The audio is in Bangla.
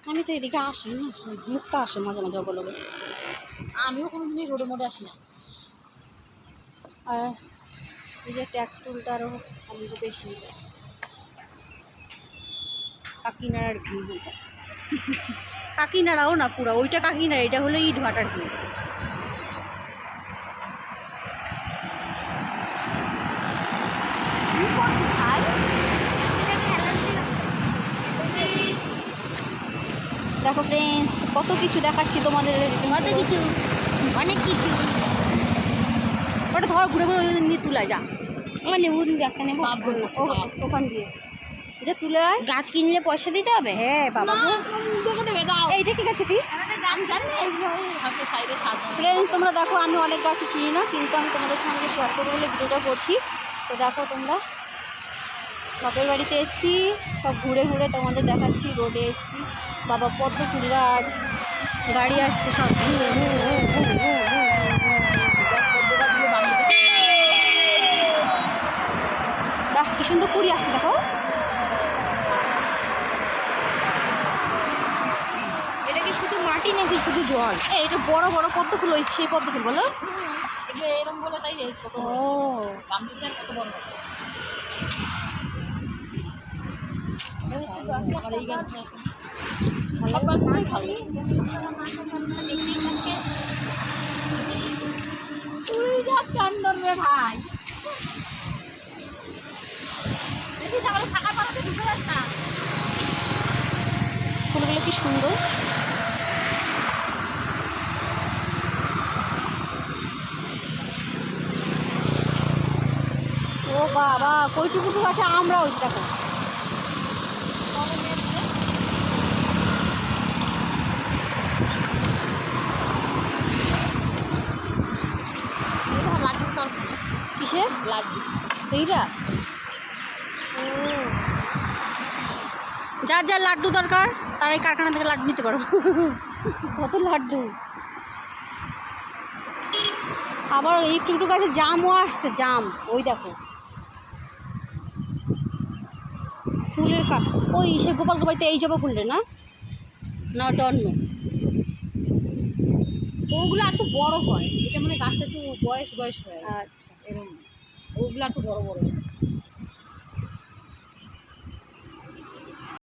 আমি তো এদিকে আসি না, মুক্তা আসে মাঝে মাঝে বলবে। আমিও কোনোদিনই রোডে মোডে আসি না। আর এই যে ট্যাক্স টুলটারও আমি তো বেশি কাকিনাড়ার ভিউ ওইটা। কাকিনাড়াও না পুরো ওইটা কাকিনাড়া, এটা হলো ইট ভাটার ভিউ। দেখো ফ্রেন্ডস, কত কিছু দেখাচ্ছি তোমাদের, কত কিছু, অনেক কিছু। ওটা ধর ঘুরে ঘুরে নিয়ে তুলে যা। আমার লেবু একটা নেবো ওখান দিয়ে যে তুলে আয়। গাছ কিনলে পয়সা দিতে হবে? হ্যাঁ বাবা, এইটা ঠিক আছে কি ফ্রেন্ডস তোমরা দেখো, আমি অনেক গাছই চিনি না, কিন্তু আমি তোমাদের সঙ্গে শেয়ার করবো বলে ভিডিওটা করছি। তো দেখো তোমরা, বাপের বাড়িতে এসছি, সব ঘুরে ঘুরে তোমাদের দেখাচ্ছি। রোডে এসছি, বাবা পদ্ম ফুল গাছ, গাড়ি আসছে সব। বাহ কি সুন্দর কুড়ি আসছে দেখো। এটা কি শুধু মাটি নাকি শুধু জল? এটা বড় বড় পদ্ম ফুল, ওই সেই পদ্ম ফুল বলো। এরকম বলে তাই ছোট গামলিতে কত বড়। ভাই দেখিস আমার ফাঁকা পাড়াতে ঢুকে যাস না। ফুলগুলো কি সুন্দর। ও বাবা কইটুকুটু আছে আমরা হয়েছি দেখো। কিসের লাড্ডু? এইটা যার যার লাড্ডু দরকার তার এই কারখানা থেকে লাড্ডু নিতে পারো। কত লাড্ডু। আবার একটু একটু কাছে জামও আসছে, জাম ওই দেখো। ফুলের ওই সে গোপাল গোপাইতে এই জবা ফুললে না, না ওটা অন্য। ওগুলো একটু বড় হয়, এটা মানে গাছটা একটু বয়স হয়। আচ্ছা এরকম ওগুলো একটু বড় বড়।